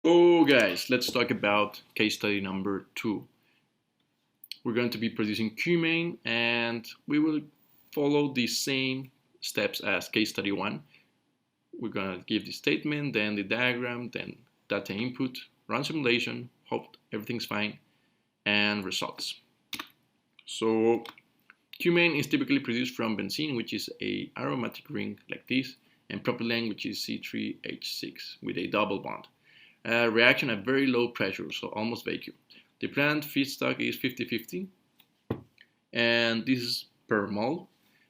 So guys, let's talk about case study number 2. We're going to be producing Cumene and we will follow the same steps as case study 1. We're going to give the statement, then the diagram, then data input, run simulation, hope everything's fine, and results. So Cumene is typically produced from benzene, which is a aromatic ring like this, and propylene, which is C3H6 with a double bond. Reaction at very low pressure, so almost vacuum. The plant feedstock is 50-50, and this is per mole,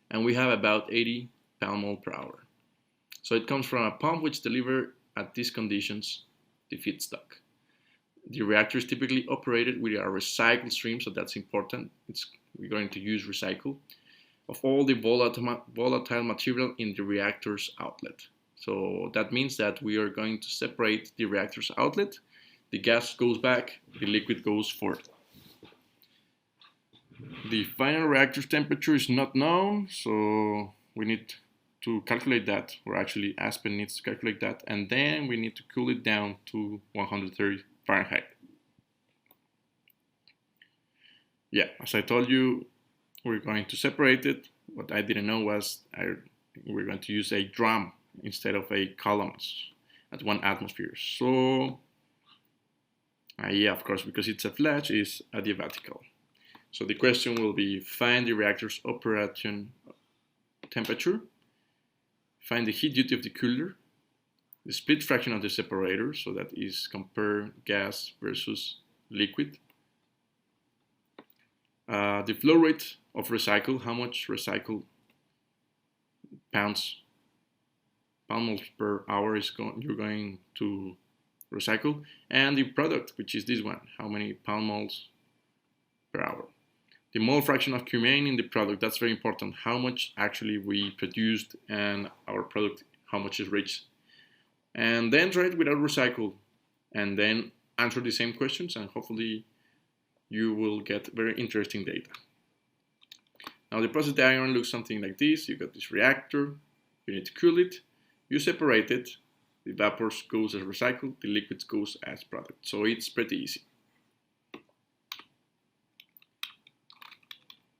and we have about 80 pound-mole per hour. So it comes from a pump which delivers at these conditions the feedstock. The reactor is typically operated with a recycle stream, so that's important. We're going to use recycle of all the volatile material in the reactor's outlet. So that means that we are going to separate the reactor's outlet. The gas goes back, the liquid goes forth. The final reactor's temperature is not known, so we need to calculate that, or actually Aspen needs to calculate that, and then we need to cool it down to 130 Fahrenheit. Yeah, as I told you, we're going to separate it. What I didn't know was we're going to use a drum instead of a columns at 1 atmosphere. So, yeah, of course, because it's a flash, it's adiabatical. So the question will be, find the reactor's operation temperature, find the heat duty of the cooler, the split fraction of the separator, so that is compare gas versus liquid, the flow rate of recycle, how much recycle pound-moles per hour you're going to recycle, and the product, which is this one, how many pound-moles per hour. The mole fraction of Cumene in the product, that's very important, how much actually we produced and our product, how much is reached. And then try it without recycle, and then answer the same questions, and hopefully you will get very interesting data. Now the process diagram looks something like this. You got this reactor, you need to cool it, you separate it, the vapors goes as recycled, the liquids goes as product. So it's pretty easy.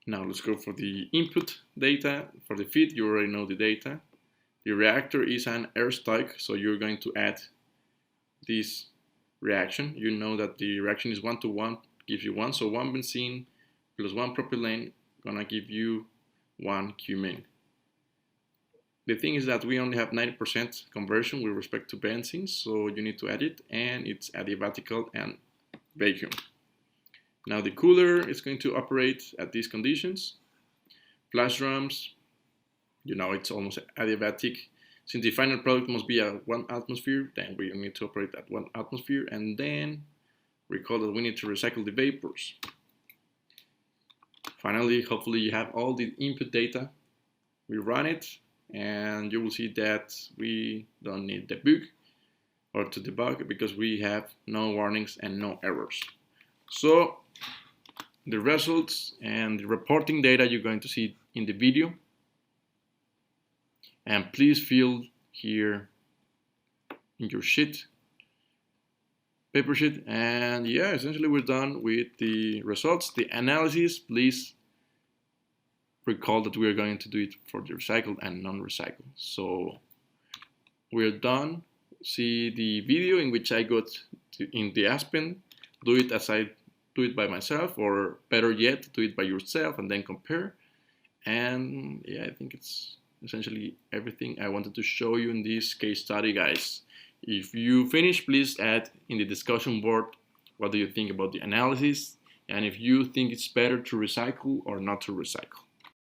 Now let's go for the input data. For the feed, you already know the data. The reactor is an air stoic, so you're going to add this reaction. You know that the reaction is 1-to-1, gives you 1, so 1 benzene plus 1 propylene gonna give you 1 cumene. The thing is that we only have 90% conversion with respect to benzene, so you need to add it, and it's adiabatical and vacuum. Now the cooler is going to operate at these conditions. Flash drums, you know it's almost adiabatic. Since the final product must be at 1 atmosphere, then we need to operate at 1 atmosphere, and then recall that we need to recycle the vapors. Finally, hopefully you have all the input data. We run it, and you will see that we don't need debug or to debug because we have no warnings and no errors. So the results and the reporting data you're going to see in the video. And please fill here in your paper sheet, and yeah, essentially we're done with the results. The analysis, please recall that we are going to do it for the recycled and non-recycled. So we're done. See the video in which I got in the Aspen, do it as I do it by myself, or better yet, do it by yourself and then compare. And yeah, I think it's essentially everything I wanted to show you in this case study, guys. If you finish, please add in the discussion board what do you think about the analysis, and if you think it's better to recycle or not to recycle.